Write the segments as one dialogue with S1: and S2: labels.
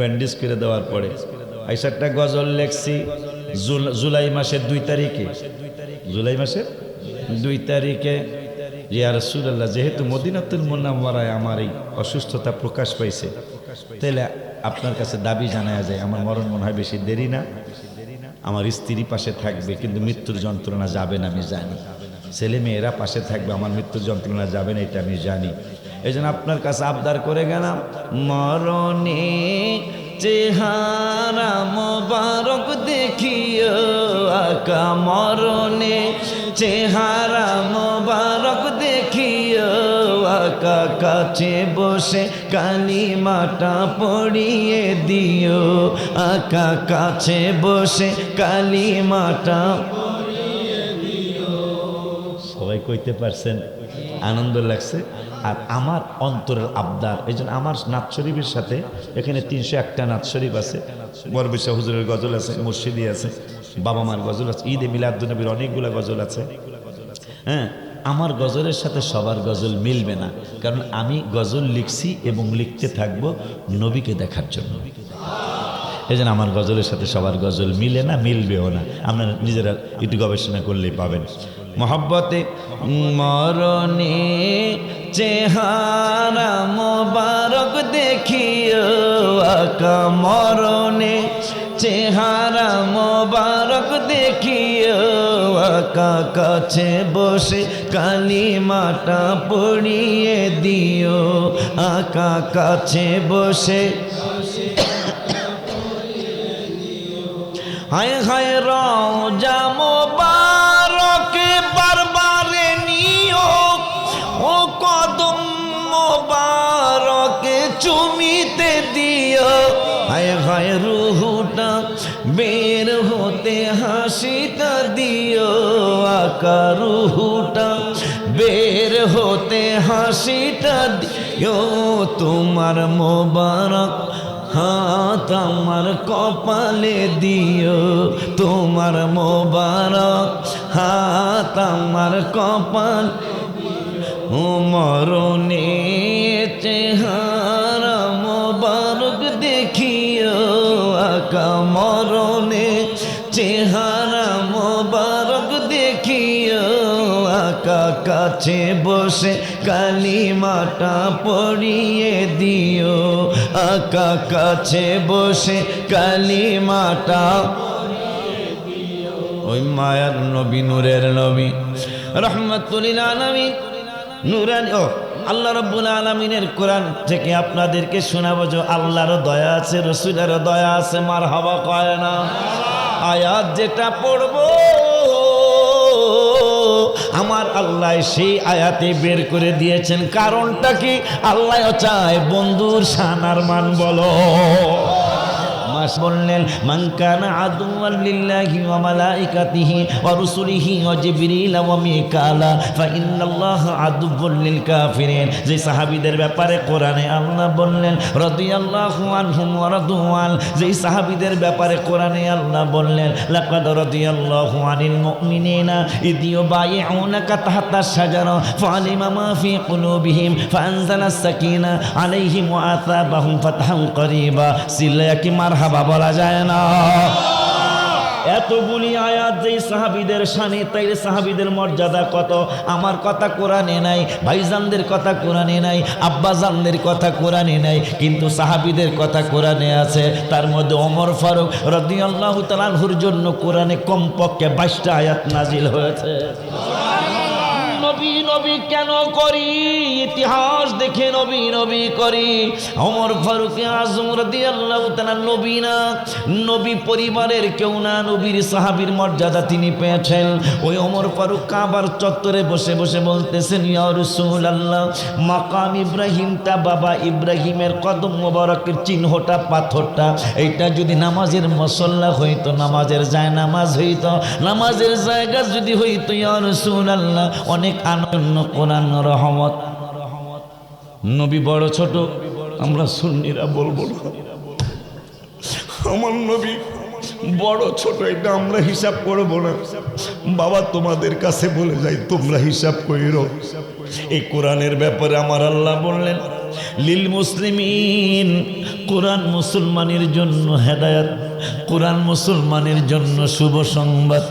S1: Bandage করে দেওয়ার পরে আইসারটা গজল লেখছি জুলাই মাসের 2 তারিখে, জুলাই মাসের 2 তারিখে। ইয়া রাসূলুল্লাহ, যেহেতু মদিনাতুল মুনাওয়ারায় আমার এই অসুস্থতা প্রকাশ পাইছে, তাহলে আপনার কাছে দাবি জানায়া যায়, আমার মরণ মনে হয় বেশি দেরি না, আমার স্ত্রী পাশে থাকবে কিন্তু মৃত্যুর যন্ত্রণা যাবে না আমি জানি, ছেলে মেয়েরা পাশে থাকবে আমার মৃত্যুর যন্ত্রণা যাবে না এটা আমি জানি। এই জন্য আপনার কাছে আবদার করে গেলাম, মরণে চেহারা মোবারক দেখিও আকা, মরণে চেহারা মোবারক দেখিও আকা, কাছে বসে কালিমাটা পড়িয়ে দিও আকা, কাছে বসে কালিমাটা পড়িয়ে দিও। সবাই কইতে পারছেন? আনন্দ লাগছে। আর আমার অন্তরের আবদার, এই জন্য আমার নাত শরীফের সাথে এখানে 301টা নাত শরীফ আছে, বরবিশা হুজুরের গজল আছে, মুর্শিদি আছে, বাবা মার গজল আছে, ঈদে মিলাদুন্নবীর অনেকগুলো গজল আছে। হ্যাঁ, আমার গজলের সাথে সবার গজল মিলবে না, কারণ আমি গজল লিখছি এবং লিখতে থাকবো নবীকে দেখার জন্য। এই জন্য আমার গজলের সাথে সবার গজল মিলে না, মিলবেও না। আপনারা নিজেরা একটু গবেষণা করলেই পাবেন। মহব্বতে মরণে চেহারা মোবারক দেখিও আকা, মরণে চেহারা মোবারক দেখিও আকা, কাছে বসে কালিমাটা পড়িয়ে দিও আকা, কাছে বসে। হায় হায় রওজা মোবারকে বারবারে নিও, ও কদম মোবারকে চুমিতে দিও। হায় হায় রুহুটা বের হতে হাসিটা দিও আকা, রুহুটা বের হতে হাসিটা দিও। তোমার মোবারক হাত আমার কপালে দিও, তোমার মোবারক হাত আমার কপাল। ও মরণে চেহারা মোবারক দেখিও আকা, মরণে চেহারা মোবারক দেখিও আকা, কাছে বসে কালিমাটা পড়িয়ে দিও আকা, কাছে বসে কালিমাটা পড়িয়ে দিও। ওই মায়ার নবী, নূরের নবী, রহমাতুল লিল আলামিন, নূরানি। ও আল্লাহ রাব্বুল আলামিনের কোরআন থেকে আপনাদেরকে শোনাবো যে আল্লাহর দয়া আছে, রাসূলের দয়া আছে। মারহাবা কয় না? আয়াত যেটা পড়বো আমার আল্লাহ সেই আয়াতে বের করে দিয়েছেন। কারণটা কি? আল্লাহ চায় বন্ধুর শানার মান বলো। বললেন মান কানা আদুওয়ান লিল্লাহি ওয়া মালাইকাতিহি ওয়া রুসুলিহি ওয়া জিবরিল ওয়া মিকালা ফা ইন্নাল্লাহা আদুওয়ান লিল কাফিরিন। যে সাহাবীদের ব্যাপারে কোরআনে আল্লাহ বললেন রাদিয়াল্লাহু আনহুম ওয়া রাদুয়ান, যে সাহাবীদের ব্যাপারে কোরআনে আল্লাহ বললেন লাকাদ রাদিয়াল্লাহু আনিল মুমিনিনা ইদ ইউবাইউনাকা তাহতা শাজারা ফালিমা মা ফি কুলুবিহিম ফাআনজালাস সাকিনা আলাইহিম ওয়া আসাবাহুম ফাতহান করিবা। সিল্লা কি মারহাবা বলা যায় না? এতগুলি আয়াত যেই সাহাবীদের শানে, তাই সাহাবীদের মর্যাদা কত। আমার কথা কোরআনে নাই, ভাইজানদের কথা কোরআনে নাই, আব্বাজানদের কথা কোরআনে নাই, কিন্তু সাহাবীদের কথা কোরআনে আছে। তার মধ্যে ওমর ফারুক রাদিয়াল্লাহু তাআলা আনহুর জন্য কোরআনে কমপক্ষে 22টা আয়াত নাজিল হয়েছে। নবী নবী কেন করি? ইতিহাস দেখে নবী নবী করি। ওমর ফারুক আযম রাদিয়াল্লাহু তাআলা নবী না, নবী পরিবারের কেউ না, নবীর সাহাবীর মর্যাদা তিনি পেয়েছেন। ওই ওমর ফারুক কাবার চত্বরে বসে বসে বলতেছেন ইয়া রাসূলুল্লাহ, মাকাম ইব্রাহিমটা, বাবা ইব্রাহিমের কদম মোবারকের চিহ্নটা, পাথরটা, এইটা যদি নামাজের মুসল্লা হইতো, নামাজের জায়নামাজ হইতো, নামাজের জায়গা যদি হইতো, ইয়া রাসূলুল্লাহ অনেক আনন্দ কোরআন রহমত। নবী বড় ছোট আমরা সুন্নিরা বলবো না, আমার নবী বড় ছোট এটা আমরা হিসাব করবো না। বাবা তোমাদের কাছে বলে যাই, তোমরা হিসাব কইরো। এই কোরআনের ব্যাপারে আমার আল্লাহ বললেন লিল মুসলিমিন কোরআন মুসলমানের জন্য হেদায়াত, কোরআন মুসলমানের জন্য শুভ সংবাদ,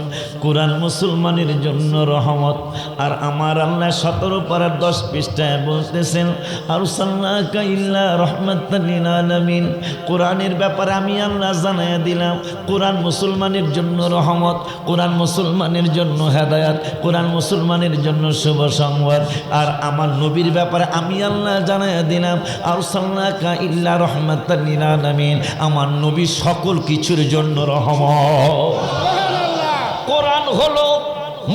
S1: কোরআন মুসলমানের জন্য রহমত। আর আমার আল্লাহ 17 পারার 10 পৃষ্ঠায় বলতেছেন আরসালনাকা ইল্লা রাহমাতাল লিল আলামিন। কোরআনের ব্যাপারে আমি আল্লাহ জানাইয়া দিলাম কোরআন মুসলমানের জন্য রহমত, কোরআন মুসলমানের জন্য হেদায়াত, কোরআন মুসলমানের জন্য শুভ সংবাদ। আর আমার নবীর ব্যাপারে আমি আল্লাহ জানাইয়া দিলাম আরসালনাকা ইল্লা রাহমাতাল লিল আলামিন। আমার নবী সকল কিছুর জন্য রহমত। কোরআন হলো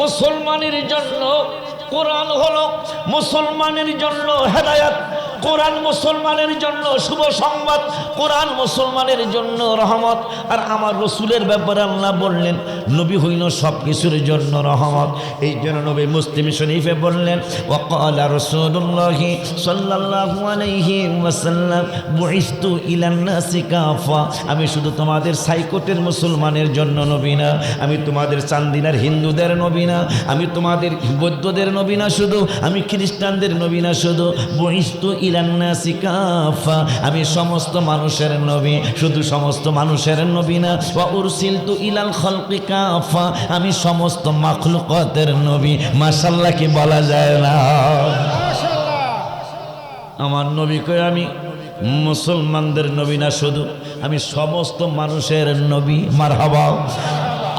S1: মুসলমানের জন্য, কোরআন হলো মুসলমানের জন্য হেদায়াত, কোরআন মুসলমানের জন্য শুভ সংবাদ, কোরআন মুসলমানের জন্য রহমত। আর আমার রসুলের ব্যাপারে আল্লাহ বললেন নবী হইল সব কিছুর জন্য রহমত। এই জন্য নবী মুসলিম শরীফে বললেন ওয়াকালা রাসূলুল্লাহি সাল্লাল্লাহু আলাইহি ওয়াসাল্লাম বুইসতু ইলান নাসি কাফা। আমি শুধু তোমাদের সাইকোটের মুসলমানের জন্য নবী না, আমি তোমাদের চান্দিনার হিন্দুদের নবী না, আমি তোমাদের বৌদ্ধদের নবী না শুধু, আমি খ্রিস্টানদের নবী না শুধু, বুইসতু ইলান নাসি কাফা। আমি সমস্ত মানুষের নবী, শুধু সমস্ত মানুষের নবী না। ওয়া উরসিলতু ইলাল খালকি কাফা। আমি সমস্ত মাখলুকাতের নবী। মাশাআল্লাহ কি বলা যায় না? আমার নবীকে আমি মুসলমানদের নবী না শুধু, আমি সমস্ত মানুষের নবী। মারহাবা।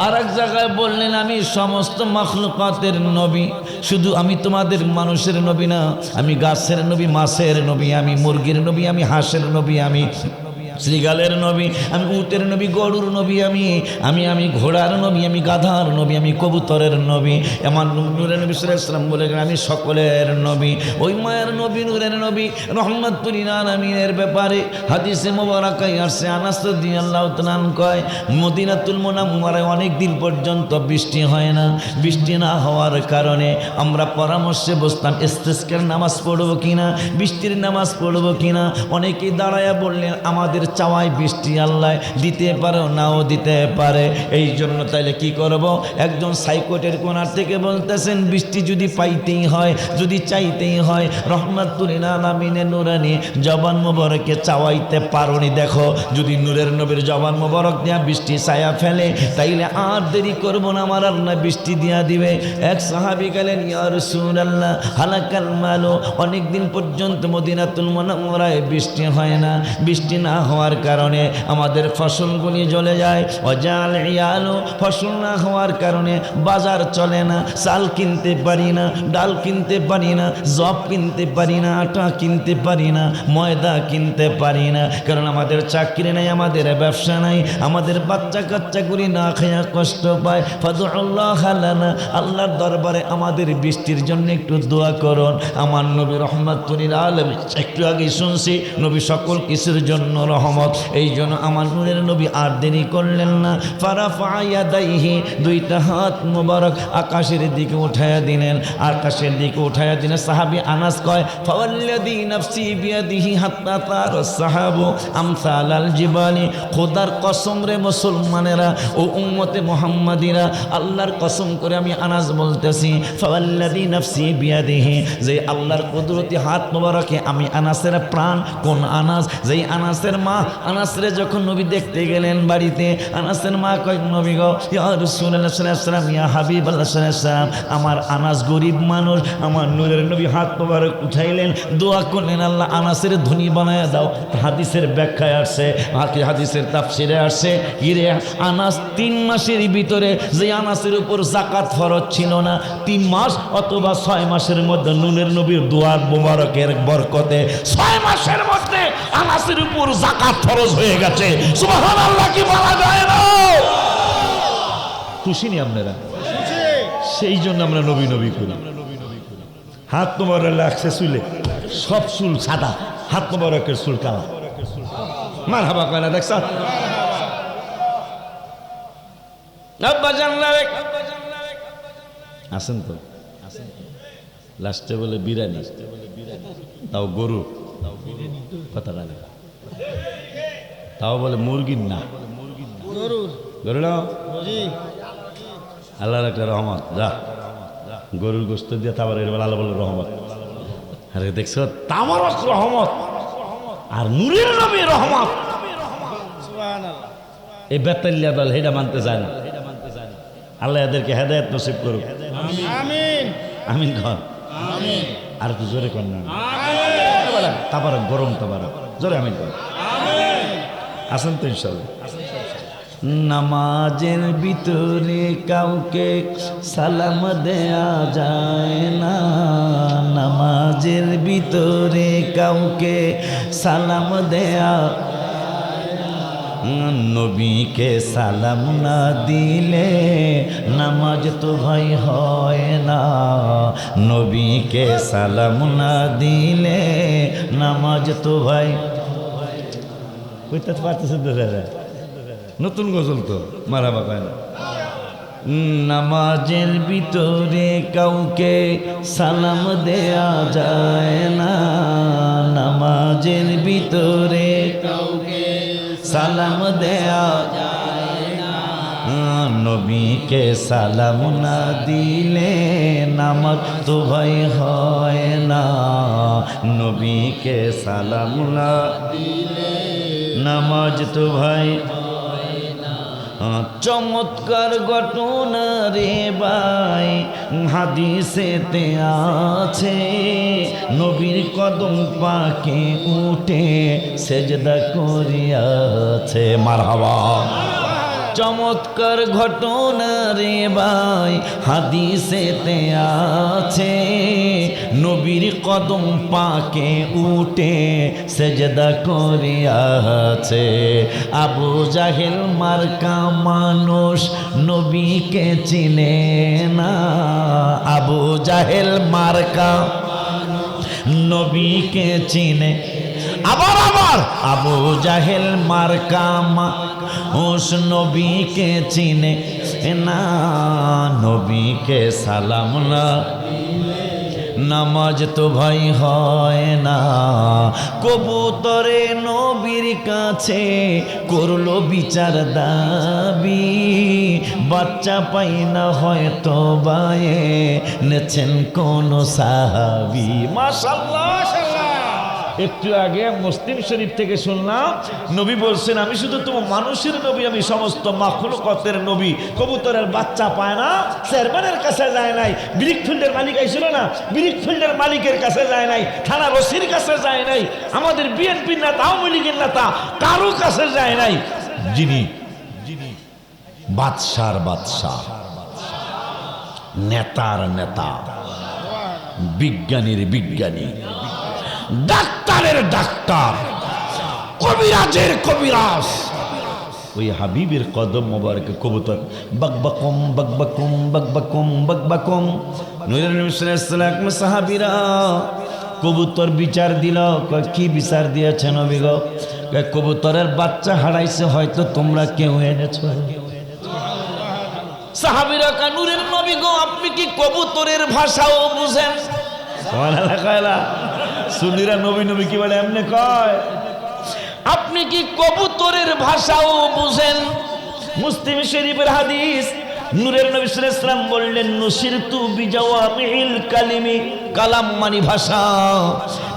S1: আর এক জায়গায় বললেন আমি সমস্ত মাখলুকাতের নবী, শুধু আমি তোমাদের মানুষের নবী না, আমি গাছের নবী, মাছের নবী, আমি মুরগির নবী, আমি হাঁসের নবী, আমি শ্রীগালের নবী, আমি উটের নবী, গরুর নবী, আমি ঘোড়ার নবী, আমি গাধার নবী, আমি কবুতরের নবী। আমার নূরের নবী সাল্লাল্লাহু আলাইহি ওয়াসাল্লাম বলে আমি সকলের নবী। ওই মায়ের নবী, নূরের নবী, রহমাতুল লিল আলামিনের ব্যাপারে হাদিসে মুবারাকায় আসছে আনাস রাদিয়াল্লাহু তাআলা কয় মদিনাতুল মুনাওয়ারায় অনেক দিন পর্যন্ত বৃষ্টি হয় না। বৃষ্টি না হওয়ার কারণে আমরা পরামর্শে বসতাম ইস্তিসকার নামাজ পড়বো কিনা, বৃষ্টির নামাজ পড়বো কিনা। অনেকেই দাঁড়ায়া বললেন আমাদের চাওয়াই বৃষ্টি আল্লাহ দিতে পারে নাও দিতে পারে। এই জন্য তাইলে কি করব? একজন সাইকোটের কোণার থেকে বলতেছেন বৃষ্টি যদি পাইতেই হয়, যদি চাইতেই হয়, রহমাতুল লিল আলামিনের নূরানি জবান মোবারকে চাওয়াইতে পারোনি। দেখো যদি নূরের নবীর জবান মোবারক দিয়া বৃষ্টি ছায়া ফেলে তাইলে আর দেরি করব না, আমার আল্লাহ বৃষ্টি দিয়া দিবে। এক সাহাবী গেলেন ইয়া রাসূলুল্লাহ হালাকাল মালু। অনেক দিন পর্যন্ত মদিনাতুল মুনাওয়ারায় বৃষ্টি হয় না, বৃষ্টি না হওয়ার কারণে আমাদের ফসলগুলি জ্বলে যায়। অজাল ইয়ালো, ফসল না হওয়ার কারণে বাজার চলে না, চাল কিনতে পারি না, ডাল কিনতে পারি না, জব কিনতে পারি না, আটা কিনতে পারি না, ময়দা কিনতে পারি না। কারণ আমাদের চাকরি নাই, আমাদের ব্যবসা নাই, আমাদের বাচ্চা কাচ্চাগুলি না খেয়ে কষ্ট পায়। ফাদুল্লাহ লানা, আল্লাহর দরবারে আমাদের বৃষ্টির জন্য একটু দোয়া করুন। আমার নবী রহমাতুল লিল আলামিন একটু আগে শুনছি নবী সকল কিছুর জন্য রহমত। এই জন্য আমার নূরের নবী আর দেরি করলেন না। ফারাফা ইয়াদাইহি, দুইটা হাত মুবারক আকাশের দিকে উঠায়া দিলেন, আকাশের দিকে উঠায়া দিলেন। সাহাবী আনাস কয় ফাওয়াল্লাযী নাফসি বিয়াদিহি হাত্তা তারা সাহাবু আমসালাল জিবালি। খোদার কসম রে মুসলমানেরা ও উম্মতে মুহাম্মাদিরা, আল্লাহর কসম করে আমি আনাস বলতেছি ফাওয়াল্লাযী নাফসি বিয়াদিহি, যে আল্লাহর কুদরতি হাত মুবারকে আমি আনাসের প্রাণ। কোন আনাস? যেই আনাসের মা, আনাসরে যখন নবী দেখতে গেলেন বাড়িতে, আনাসের মা কয় নবী গো ইয়া রাসূলুল্লাহ সাল্লাল্লাহু আলাইহি ওয়াসাল্লাম, ইয়া হাবিবাল্লাহ সাল্লাল্লাহু আলাইহি ওয়াসাল্লাম, আমার আনাস গরিব মানুষ। আমার নূরের নবী হাত মোবারক উঠাইলেন, দোয়া করলেন আল্লাহ আনাসের ধনী বানায় দাও। হাদিসের ব্যাখ্যায় আসছে, হাদিসের তাফসিরে আসছে ইরে আনাস 3 মাসের ভিতরে যে আনাসের উপর যাকাত ফরজ ছিল না, 3 মাস অথবা 6 মাসের মধ্যে নূরের নবীর দোয়া মোবারকের বরকতে 6 মাসের মধ্যে আনাসের উপর যাকাত ফরজ হয়ে গেছে। সুবহানাল্লাহ কি বলা যায় না? খুশি নি আপনারা? সেই জন্য আমরা নবী নবী করি। হাত মোবারক লাগছে চুলে, সব চুল সাদা, হাত মোবারকের চুল কালা। মারহাবা কয় না? দেখছ আছেন তো? লাস্টে বলে বিরিয়ানি, তাও গরু, কথা না, তাও বলে মুরগির না, গরু না। আল্লাহর একটা রহমত, যা গরুর গোস্ত দিয়ে তারপর এর বেলা আল্লাহ বলে রহমত। আরে দেখছো তামার রহমত, আর নূরের নবী রহমত। এই বেতালিয়া দল হেডা মানতে চায় না। আল্লাহ এদেরকে হেদায়েত নসিব করুক। আমিন আমিন কর। আমিন। আর একটু জোরে কর না। আমিন। তাবারক গরম তাবারক জোরে আমিন কর। আমিন। আসেন তো ইনশাআল্লাহ। নামাজের ভিতরে কাউকে সালাম দেয়া যায় না, নামাজের ভিতরে কাউকে সালাম দেয়া, নবীকে সালাম না দিলে নামাজ তো ভাই হয় না, নবীকে সালাম না দিলে নামাজ তো ভাই কইতে পারতেছে দাদা। নতুন গজল তো মারাবা পায় না। নামাজের ভিতরে কাউকে সালাম দেয়া যায় না, নামাজের ভিতরে কাউকে সালাম দেয়া যায় না, নবীকে সালাম না দিলে নামাজ তো ভাই হয় না, নবীকে সালাম না দিলে নামাজ তো ভাই। চমৎকার ঘটনা রে ভাই হাদিসেতে আছে, নবীর কদম পাকে উঠে সেজদা করিয়াছে। মারহাবা। চমৎকার ঘটনা রে ভাই হাদিসেতে আছে, নবীর কদম পাকে উঠে সেজদা করিয়াছে। আবু জাহেল মার্কা মানুষ নবীকে চিনে না, আবু জাহেল মার্কা নবীকে চিনে। আবার আবার আবু জাহেল মার্কা মানুষ নবীকে চিনে না, নবীকে সালাম না নামাজ তো ভাই হয় না। কবুতরে নবীর কাছে করলো বিচার দাবি, বাচ্চা পাই না হয়তো বায়ে নেছেন কোন সাহাবী। মাশাআল্লাহ। একটু আগে মুসলিম শরীফ থেকে শুনলাম নবী বলছেন আমি শুধু তোমার মানুষের নবী, আমি সমস্ত মাখলুকাতের নবী। কবুতরের বাচ্চা পায় না, চেয়ারম্যানের কাছে যায় নাই, ব্রিক ফিল্ডের মালিক আইছিল না, ব্রিক ফিল্ডের মালিকের কাছে যায় নাই, থানা ওসির কাছে যায় নাই, আমাদের বিএনপির নেতা আওয়ামী লীগের নেতা কারো কাছে যায় নাই, যিনি বাদশার বাদশাহ, নেতার নেতা, বিজ্ঞানীর বিজ্ঞানী, ডাক্তারের ডাক্তার, কবিরাজের কবিরাজ, ওই হাবিবের কদম মোবারকে কবুতর বাকবাকুম বাকবাকুম বাকবাকুম বাকবাকুম। নূরের নবী সাল্লাল্লাহু আলাইহি ওয়াসাল্লাম সাহাবীরা কবুতর বিচার দিল। কি বিচার দিয়েছে নবী গো? কবুতরের বাচ্চা হারাইছে, হয়তো তোমরা কেউ এনেছো। সাহাবীরা কয় নূরের নবী গো আপনি কি কবুতরের ভাষাও বুঝেন? সুবহানাল্লাহ কয়লা সুন্নিরা নবী নবী কি বলে এমনি কয়, আপনি কি কবুতরের ভাষাও বুঝেন? মুসলিম শরীফের হাদিস, নূরের নবী সাল্লাল্লাহু আলাইহি ওয়াসাল্লাম বললেন নুসিরতু বিজাওয়ামিল কালিমি, কালাম মানে ভাষা,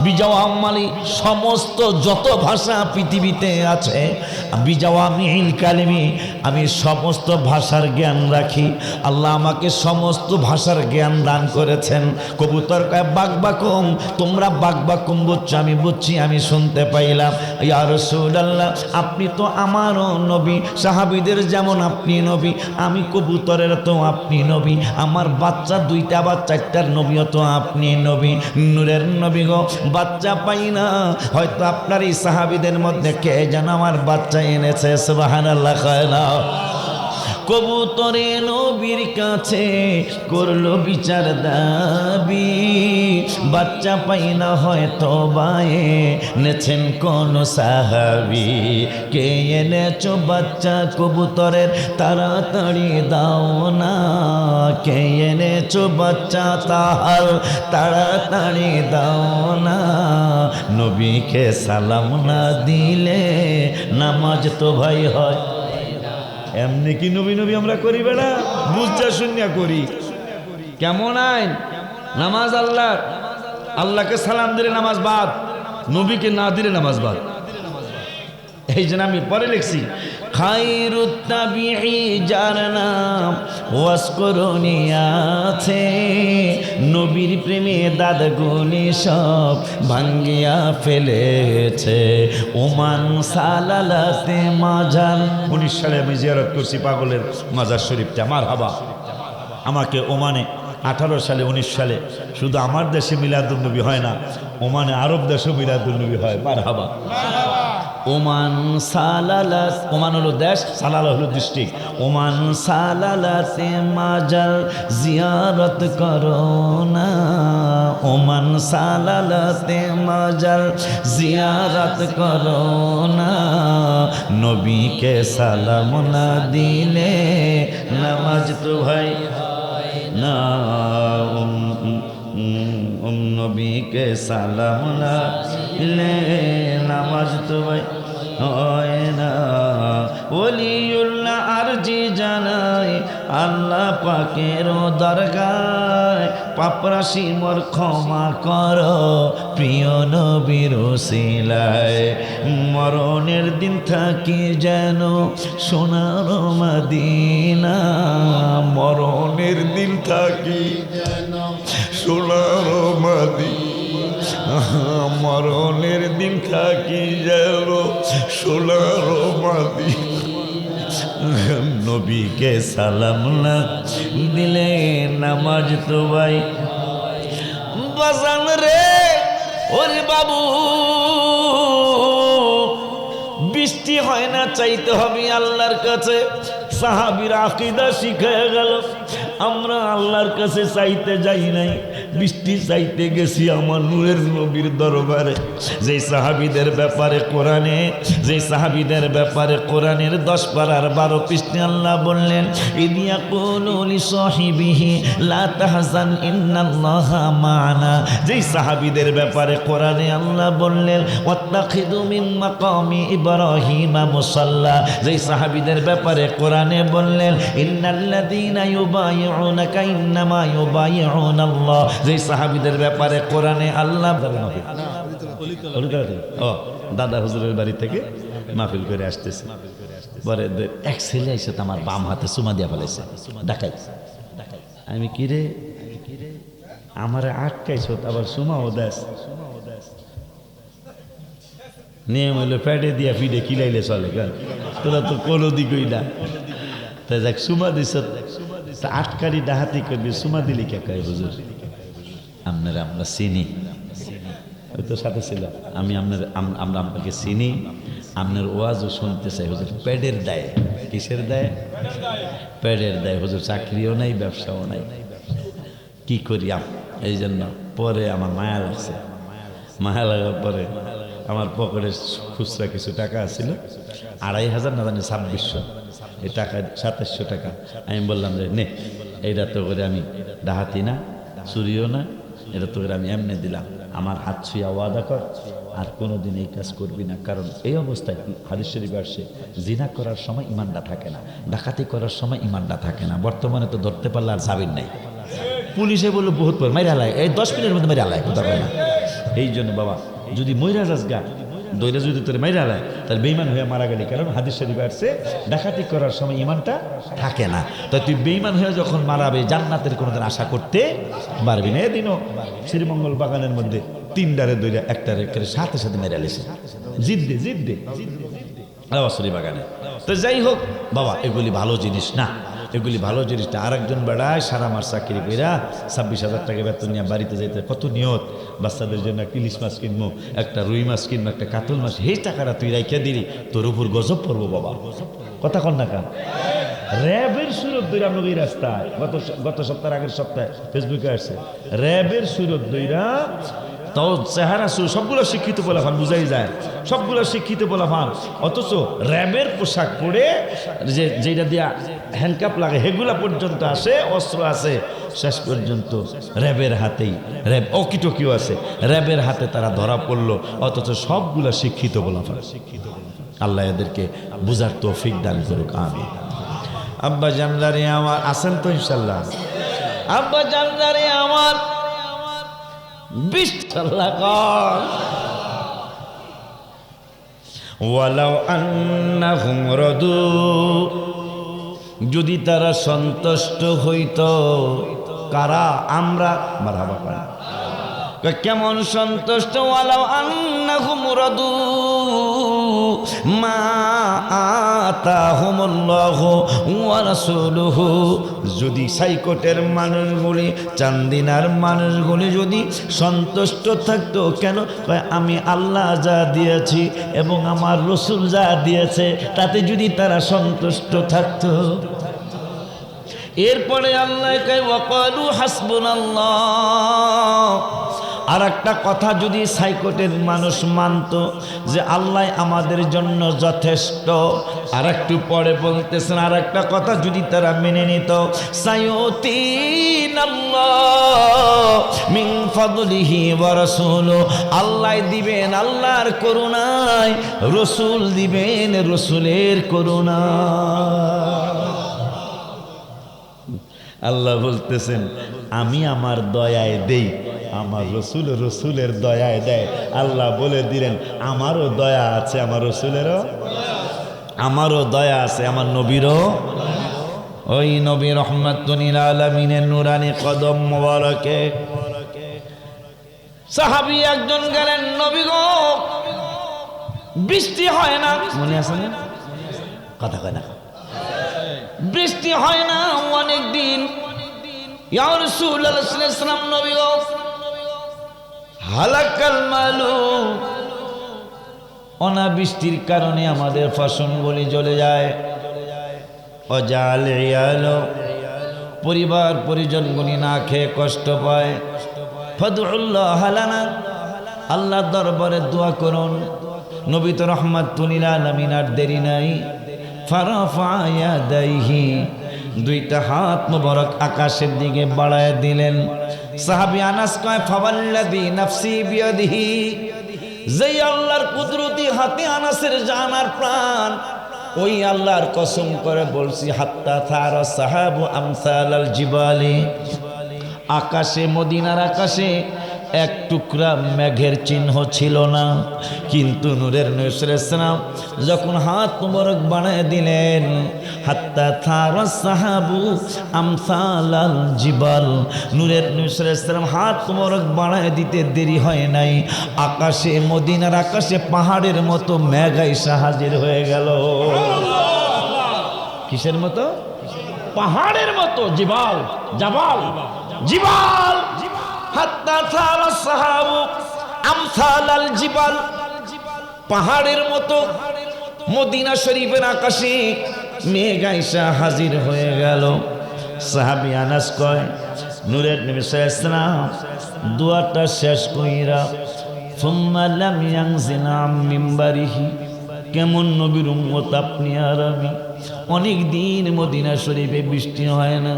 S1: বিজাওয়াম মানে সমস্ত যত ভাষা পৃথিবীতে আছে, বিজাওয়ামিল কালিমি আমি সমস্ত ভাষার জ্ঞান রাখি, আল্লাহ আমাকে সমস্ত ভাষার জ্ঞান দান করেছেন। কবুতর কয় বাকবাকুম, তোমরা বাকবাকুম বুঝছো, আমি বুঝছি, আমি শুনতে পাইলাম। ইয়া রাসূলুল্লাহ আপনি তো আমারও নবী, সাহাবীদের যেমন আপনি নবী, আমি কবুতরের তো আপনি নবী, আমার বাচ্চা দুইটা বা চারটার নবীও তো আপনি নবী। নূরের নবী গো বাচ্চা পাই না, হয়তো আপনার এই সাহাবীদের মধ্যে কে যেন আমার বাচ্চা এনেছে। সুবহানাল্লাহ কয় না। কবুতরে নবীর কাছে করলো বিচার দাবি, বাচ্চা পাই না হয়তো বায়ে নেছেন কোন সাহাবী। কে এনেছো বাচ্চা কবুতরের তাড়াতাড়ি দাও না, কে এনেছো বাচ্চা তাহার তাড়াতাড়ি দাও না, নবীকে সালাম না দিলে নামাজ তো ভাই হয়। এমনি কি নবী নবী আমরা করি বেড়া, বুঝা শুনিয়া করি। কেমন আইন? নামাজ আল্লাহর, আল্লাহকে সালাম দিলে নামাজ বাদ। নবীকে না দিলে নামাজ বাদ। এই জন্য আমি পরে লিখছি খায়রুত তাবিঈ যার নাম ওয়াসকুরুনি আছে, নবীর প্রেমে দাদগুনি সব ভাঙ্গিয়া ফেলেছে। ওমান সালালাতে মাজার 19 সালে আমি জিয়ারত করছি পাগলের মাজার শরীফটা। মারহাবা। আমাকে ওমানে 18 সালে 19 সালে শুধু আমার দেশে মিলাদুন্নবী হয় না, ওমানে আরব দেশেও মিলাদুন্নবী হয়। মারহাবা। ওমান সালালাত, ওমান হলো দেশ, সালালা হলো ডিস্ট্রিক্ট। ওমান সালালাতে মাজার জিয়ারত করো না, ওমান সালালাতে মাজার জিয়ারত করো না, নবীকে সালাম না দিলে নামাজ তো ভাই না, নবীকে সালাম না দিলে নামাজ তো ভাই হয় না। ওলিউল্লাহ আরজি জানাই আল্লাহ পাকের দরগায়, পাপরাশি মোর ক্ষমা করো প্রিয় নবীর ওসিলায়, মরণের দিন থাকি যেন সোনার মদিনা, মরণের দিন থাকি যেন সোনার মদিনা, মরণের দিন থাকি যেন সোনার মদিনা, নবীকে সালাম না দিলে নামাজ তো ভাই বাজান রে। ওরে বাবু, বৃষ্টি হয় না, চাইতে হবে আল্লাহর কাছে। সাহাবীর আকীদা শিখায় গেল, আমরা আল্লাহর কাছে চাইতে যাই নাই, বৃষ্টি চাইতে গেছি আমার নূরের নবীর দরবারে। যে সাহাবীদের ব্যাপারে কোরআনে, যে সাহাবীদের ব্যাপারে কোরআনের 10 পারার 12 পৃষ্ঠা আল্লাহ বললেন ইদিয়া কুলু লিসাহিবিহি লা তাহজান ইন্নাল্লাহা মা'ানা। যেই সাহাবীদের ব্যাপারে কোরআনে আল্লাহ বললেন ওয়াত্তাখিযু মিন মাকামি ইব্রাহিমা মুসাল্লা। যেই সাহাবীদের ব্যাপারে কোরআনে বললেন ইন্নাল্লাযীনা ইউবাইউনাকা ইন্নামা ইউবাইউনাল্লাহ। যেই সাহাবীদের ব্যাপারে কোরআনে আল্লাহ ও দাদা হুজুরের বাড়ি থেকে মাহফিল করে আসতেছে, পরে এক ছেলে এসে আমার বাম হাতে চুমা দিয়া ফেলেছে, ডাকাই। আমি কিরে আমার আটকাইছ, আবার চুমাও দেশ। নিয়ম হইলো প্যাডে দিয়া ফিডে কিলাইলে চলে, তোরা তো কোনো দিকই না। তাই যাক চুমা দিস, আটকারি ডাহাতি করবি, চুমা দিলি কে কয় হুজুর আপনারা আমরা চিনি, ওই তো সাথে ছিল আমি আমরা আপনাকে চিনি, আপনার ওয়াজও শুনতে চাই হুজুর। প্যাডের দায়, কিসের দায়? প্যাডের দায় হুজুর, চাকরিও নাই ব্যবসাও নাই, কি করি? এই জন্য পরে আমার মায়া লাগছে। মায়া লাগার পরে আমার পকেটে খুচরা কিছু টাকা ছিল, 2500 না জানি 2600, এই টাকা 2700 টাকা। আমি বললাম যে নে, এইটা তো করে আমি ডাহাতি না, চুরিও না, এটা তো করে আমি এমনি দিলাম, আমার হাত ছুঁয়া ওয়াদা কর আর কোনোদিন এই কাজ করবি না। কারণ এই অবস্থায় হাদিস শরীফে আসছে জিনা করার সময় ইমানটা থাকে না, ডাকাতি করার সময় ইমানটা থাকে না। বর্তমানে তো ধরতে পারলে আর যাবেন নাই, পুলিশে বললো বহুত পর মাইরা আলায়, এই 10 মিনিটের মধ্যে মাইরা আলায়, কোথাও না। এই জন্য বাবা যদি মইরা যাস গা দইরা যদি তোর মাইরা আলায় তাহলে বেঈমান হয়ে মারা গেলি। কারণ হাদিস শরীফে আসছে ডাকাতি করার সময় ইমানটা থাকে না। তাই তুই বেঈমান হয়ে যখন মারাবে জান্নাতের কোনোদিন আশা করতে পারবি না। এদিনও শ্রীমঙ্গল বাগানের মধ্যে 3টারে দইরা একটারে সাথে সাথে মেরে আলিছে, জিদ্দে আওয়াসরি বাগানে। তো যাই হোক বাবা, এগুলি ভালো জিনিস না, এগুলি ভালো জিনিস না। আরেকজন বেড়ায় সারা মাস চাকরি কইরা 26,000 টাকা বেতন নিয়ে বাড়িতে যাইতে কত নিয়ত, বাচ্চাদের জন্য একটা ইলিশ মাছ কিনবো, একটা রুই মাছ কিনবো, একটা কাতল মাছ, এই টাকাটা তুই রাইখা দিলি, তোর উপর গজব পড়বো বাবা। কথা কন না কান? র্যাবের সুরত দইরা আমরা এই রাস্তায় গত সপ্তাহের আগের সপ্তাহে ফেসবুকে আসছে, র্যাবের সুরত দইরা তাও চেহারা সবগুলো শিক্ষিত পোলাফান, বুঝাই যায় সবগুলো শিক্ষিত পোলাফান, অথচ র্যাবের পোশাক পরে যেটা দিয়া হ্যান্ডকাপ লাগে সেগুলা পর্যন্ত আসে, অস্ত্র আছে, শেষ পর্যন্ত র্যাবের হাতেই, র্যাব অকিটকিও আছে, র্যাবের হাতে তারা ধরা পড়লো, অথচ সবগুলা শিক্ষিত পোলাফান। আল্লাহ এদেরকে বুঝার তৌফিক দান করুক, আমিন। আব্বা জানদারে আমার আছেন তো ইনশাল্লাহ? আব্বা জানদারে আমার 20 টাকা ওয়ালাউ আন্নাহুম রাদু, যদি তারা সন্তুষ্ট হইত। কারা? আমরা। মারহাবা পান। কেমন সন্তুষ্ট? ওয়ালাউ আন্নাহুম রাদু মা আতাহুমুল্লাহু ওয়া রাসূলুহু, যদি সাইকোটের মানুষগুলি, চান্দিনার মানুষগুলি যদি সন্তুষ্ট থাকতো। কেন? আমি আল্লাহ যা দিয়েছি এবং আমার রসুল যা দিয়েছে তাতে যদি তারা সন্তুষ্ট থাকতো। এরপরে আল্লাহ কয় ওয়াকালু হাসবুনাল্লাহ। আর একটা কথা যদি সাইকোটের মানুষ মানত যে আল্লাহ আমাদের জন্য যথেষ্ট, আর একটু পরে বলতেছেন আর একটা কথা যদি তারা মেনে নিত, সায়ুতিনাল্লাহ মিন ফাদলিহি ওয়া রাসূলু, আল্লাহ দিবেন আল্লাহর করুণায়, রসুল দিবেন রসুলের করুণায়। আল্লাহ বলতেছেন আমি আমার দয়ায় দেই, আমার রসুল রসুলের দয়ায় দেয়। আল্লাহ বলে দিলেন আমারও দয়া আছে, আমার রসুলেরও, আমারও দয়া আছে, আমার নবীরও। ওই নবী রহমাতুল লিল আলামিনের নুরানি কদম মোবারকে সাহাবী একজন গেলেন, নবী গো বৃষ্টি হয় না। মনে আছে না? কথা কয় না, বৃষ্টি হয় না অনেক দিন। ইয়া রাসূলুল্লাহ সাল্লাল্লাহু আলাইহি ওয়াসাল্লাম, নবী গো হালাকাল মালু, অনাবৃষ্টির কারণে আমাদের ফসলগুলি জ্বলে যায়। অজাল ইয়ালো, পরিবার পরিজনগুলি না খেয়ে কষ্ট পায়। ফাদউল্লাহ লানা, আল্লাহর দরবারে দোয়া করুন। নবী তো রাহমাতুল লিল আলামিন আর দেরি নাই, ফারাফা ইয়াদাইহি, দুইটা হাত মোবারক আকাশের দিকে বাড়ায় দিলেন। সাহাবী আনাস কয় ফাওয়াল্লাযী নাফসি বিয়াদিহি, যেই আল্লাহর কুদরতি হাতে আনাসের জান আর প্রাণ, ওই আল্লাহর কসম করে বলছি হাত্তা থারা সাহাবু আমসালাল জিবালি, আকাশে, মদিনার আকাশে এক টুকরা মেঘের চিহ্ন ছিল না। কিন্তু নূরের নবী সাল্লাল্লাহু আলাইহি ওয়াসাল্লাম যখন হাত মোবারক বাড়ায় দিলেন, হাত্তা থারা সাহাবু আমসালাল জিবাল, নূরের নবী সাল্লাল্লাহু আলাইহি ওয়াসাল্লাম হাত মোবারক বাড়ায় দিতে দেরি হয় নাই, আকাশে, মদিনার আকাশে পাহাড়ের মতো মেঘ আইসা হাজির হয়ে গেল। কিসের মতো? পাহাড়ের মতো। জিবাল, জাবাল, জিবাল। হাত্তা থারা সাহাবু আমসালাল জিবাল, পাহাড়ের মতো মদিনা শরীফের আকাশে মেঘ আইসা হাজির হয়ে গেল। সাহাবী আনাস কয় নূরের নবী সাল্লাল্লাহু আলাইহি ওয়াসাল্লাম দোয়াটা শেষ কইরা সুম্মা লাম ইয়ানজিল আম মিম্বারিহি, কেমন নবীর উম্মত আপনি আর আমি, অনেক দিন মদিনা শরীফে বৃষ্টি হয় না।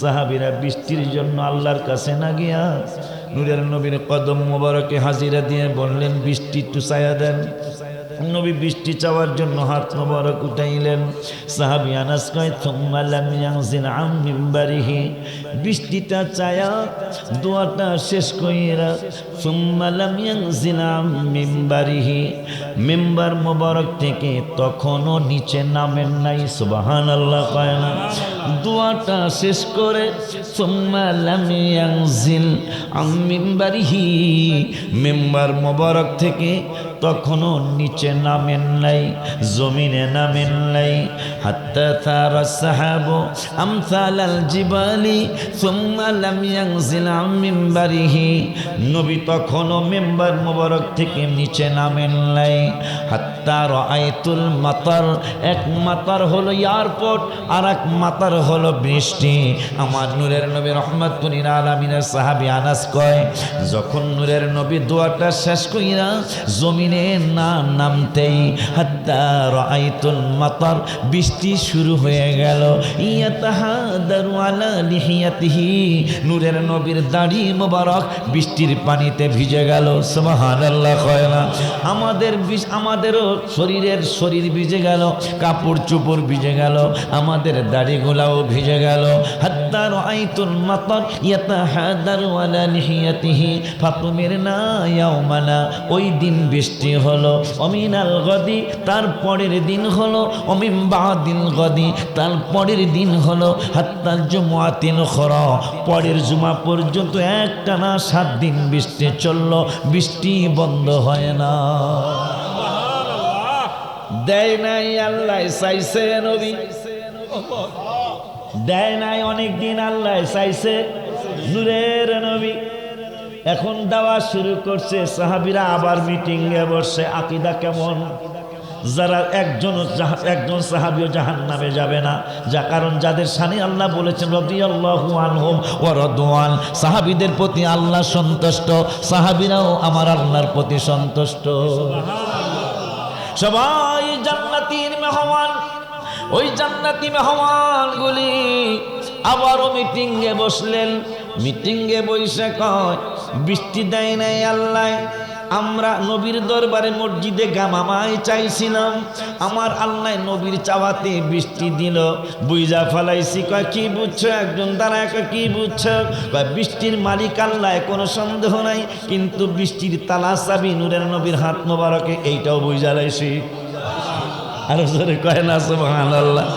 S1: সাহাবীরা বৃষ্টির জন্য আল্লাহর কাছে না গিয়া নূরের নবীর কদম মোবারকে হাজিরা দিয়ে বললেন বৃষ্টি একটু চায়া দেন। নবী বৃষ্টি চাওয়ার জন্য হাত মোবারক উঠাইলেন। সাহাবী আনাস কয় সুম্মা লাম ইয়ানজিল আম মিম্বারিহি, বৃষ্টিটা চায়া দোয়াটা শেষ কইরা সুম্মা লাম ইয়ানজিল আম মিম্বারিহি, মিম্বার মোবারক থেকে তখনও নিচে নামেন নাই। সুবহানাল্লাহ কয় না? দোয়াটা শেষ করে সুম্মা লাম ইয়ানজিল আম মিম্বারিহি, মিম্বার মোবারক থেকে তখনও নিচে নামেন নাই, জমিনে নামেন নাই। হাত্তা থারা সাহাবু আমসালাল জিবালি সুম্মা লাম ইয়ানজিল আম মিম্বারিহি, নবী তখনও মিম্বার মোবারক থেকে নিচে নামেন নাই। হাত্তা রাআইতুল মাতার, এক মাতার হলো এয়ারপোর্ট আর এক মাতার হলো বৃষ্টি। আমার নূরের নবী রাহমাতুল লিল আলামিনের সাহাবী আনাস কয় যখন নূরের নবী দোয়াটা শেষ কইরা জমিনে না নামতেই হাত্তা রাআইতুল মাতার, বৃষ্টি শুরু হয়ে গেল। ইয়াতাহাদারু আলা লিহিয়াতিহি, নূরের নবীর দাড়ি মোবারক বৃষ্টির পানিতে ভিজে গেল। সুবহানাল্লাহ কয় না? আমাদেরও শরীর ভিজে গেল, কাপড় চোপড় ভিজে গেল, আমাদের দাড়িগুলাও ভিজে গেল। হাত্তা রাআইতুল মাতার ইয়াতাহাদারু আলা লিহিয়াতিহি ফাতুমিরনা ইয়াওমানা, ওই দিন বৃষ্টি হলো। অমিনাল গদি, তার পরের দিন হলো। অমিন বাদিল গদি, তার পরের দিন হলো। হাত্তাল জুমআতিল উখরা, পরের জুমা পর্যন্ত একটানা 7 দিন বৃষ্টি চললো, বৃষ্টি বন্ধ হয় না। দেয় নাই আল্লাহ, চাইছে নবী দেয় নাই। অনেক দিন আল্লাহ চাইছে নূরের নবী। এখন দাওয়া শুরু করছে, সাহাবীরা আবার মিটিংয়ে বসে। আকীদা কেমন? যারা একজন সাহাবীও জাহান্নামে যাবে না, যা কারণ যাদের শানে আল্লাহ বলেছেন রাদিয়াল্লাহু আনহুম ওয়া রাদওয়ান, সাহাবীদের প্রতি আল্লাহ সন্তুষ্ট, সাহাবীরাও আমার আল্লাহর প্রতি সন্তুষ্ট। সবাই জান্নাতীর মেহমান। ওই জান্নাতি মেহমানগুলি আবারও মিটিংয়ে বসলেন। মিটিংয়ে বৈশা কয়, বৃষ্টি দেয় নাই আল্লাহ, আমরা নবীর দরবারে মসজিদে গামামায় চাইছিলাম, আমার আল্লাহ নবীর চাওয়াতে বৃষ্টি দিল, বুঝা ফেলাইছি। কয় কি বুঝছো? একজন দাঁড়ায় কয় কি বুঝছো? কয় বৃষ্টির মালিক আল্লাহ, কোনো সন্দেহ নাই, কিন্তু বৃষ্টির তালা চাবি নূরের নবীর হাত মোবারকে, এইটাও বুঝা লাইছি। আরো জোরে কয় না সুবহানাল্লাহ।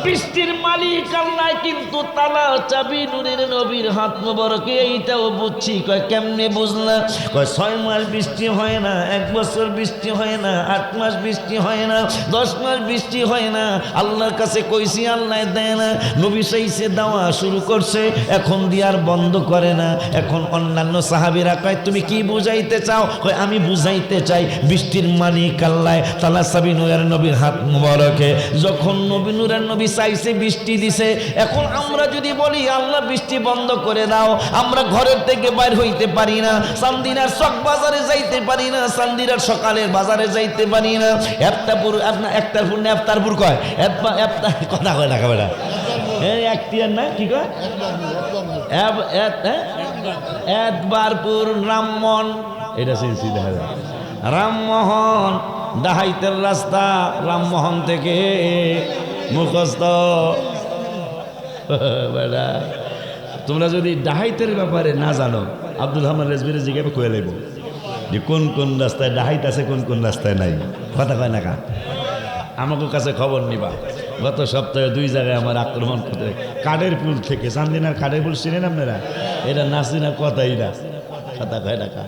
S1: বৃষ্টির মালিক আল্লাহ, কিন্তু তালা চাবি নূরের নবীর হাত মোবারকে, এইটাও বুঝছি। কয় কেমনে বুঝলা? কয় 6 মাস বৃষ্টি হয় না, 1 বছর বৃষ্টি হয় না, 8 মাস বৃষ্টি হয় না, 10 মাস বৃষ্টি হয় না, আল্লাহর কাছে কইছি আল্লাহ দেয় না। নবী চাইছে, দেওয়া শুরু করছে, এখন দিয়ার বন্ধ করে না। এখন অন্যান্য সাহাবীরা কয় তুমি কি বুঝাইতে চাও? কয় আমি বুঝাইতে চাই বৃষ্টির মালিক আল্লাহ, তালা চাবি নূরের নবীর হাত মোবারকে। যখন নূরের নবী চাইছে, বৃষ্টি দিছে। এখন আমরা যদি বলি আল্লাহ বৃষ্টি বন্ধ করে দাও, আমরা ঘরের থেকে বাইর হইতে পারি না, চান্দিনার চক বাজারে যাইতে পারি না, চান্দিনার সকালের বাজারে যাইতে পারি না। একটারপুর কয় কথা কয় না খাবে একটিয়ার না, কি কয় একবারপুর রামমোহন, এটা সিনসি দেখা যায়। রামমোহন ডাহাইতের রাস্তা, রামমোহন থেকে মুখস্থ। বেটা তোমরা যদি ডাহাইতের ব্যাপারে না জানো, আব্দুল রহমান রেজবিরে জিজ্ঞাসা কয়ে নেব যে কোন কোন রাস্তায় ডাহাইত আছে, কোন কোন রাস্তায় নাই। কথা কয় না কা? আমাকে কাছে খবর নিবা। গত সপ্তাহে 2 জায়গায় আমার আক্রমণ করতে, কাঠের পুল থেকে, চান্দিনার কাঠের পুল চিনেন আপনারা? এটা নাসিনা কথাই না, কথা কয় না কা?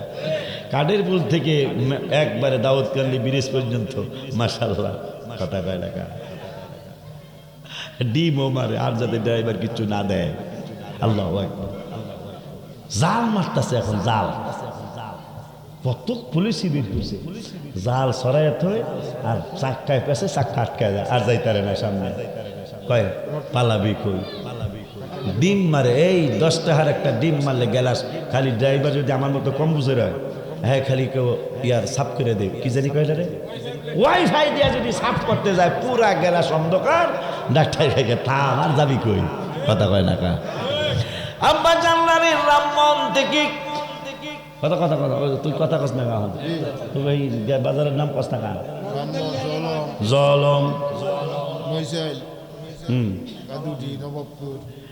S1: কাঠের পুল থেকে একবারে দাউদকান্দি ব্রিজ পর্যন্ত, মাশাআল্লাহ, কথা কয় না কা? ডিমও মারে, আর যাতে ড্রাইভার কিছু না দেয়। আল্লাহু আকবার। জাল মারতেছে এখন, জাল কত পুলিশই বের হয়েছে, জাল সরাইয়া থয় আর চাক্কায় পেছে, চাক্কা আটকায় যায়, আর যাইতারে না সামনে। কয় পালাবি কই? ডিম মারে, এই 10 টাকার একটা ডিম মারলে গেলাস। খালি ড্রাইভার যদি আমার মতো কম বুঝে রয়, হ্যাঁ খালি কেউ ইয়ার সাফ করে দেয়, কি জানি কয়টা রে, ওয়াইফাই দিয়া যদি সাফ করতে যায়, পুরা গেলাস অন্ধকার, ডাক্তার খাইকে থাম, আর যাবি কই? কথা কয় না কা? আব্বা জানলারে রামমোহন থেকে কথা কথা কথা তুই কথা কস না কা? তুই এই বাজারের নাম কস না কা? জলম,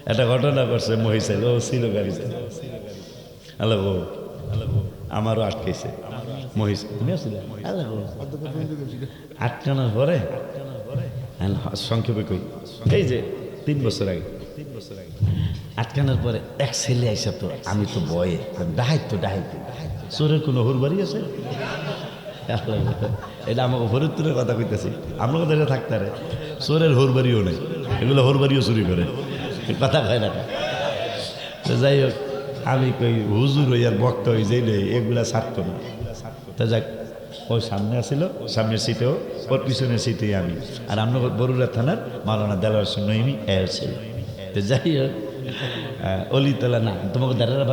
S1: একটা ঘটনা করছে মহিষাইল, ও ছিল গাড়িতে। হ্যালো, আমারও আটকেছে মহিষ। তুমি আসলে আটকানোর পরে সংক্ষেপে কই, এই যে 3 বছর আগে আটকানোর পরে এক ছেলে আইসা, তো আমি তো ভয়ে, ডাহাইতো চোরের কোনো হুরবাড়ি আছে? এটা আমাকে ফরিদপুরের কথা কইতেছি, আমরা কথা এটা থাকতে পারে, চোরের হুরবাড়িও নেই, এগুলো হুরবাড়িও চুরি করে, কথা কয় না। যাই হোক, আমি কই হুজুর হই আর বক্তা হই, যেই নেই এগুলা ছাড়তো না। তা যাক, ওই সামনে আসিল, সামনের সিটেও, ওর পিছনের সিটেই আমি, আর আমরা বরুড়া থানার মাওলানা দেলোয়ার হোসেন নঈমী ছিল। তো যাই হোক, অলিতলা না তোমাকে দাঁড়ারা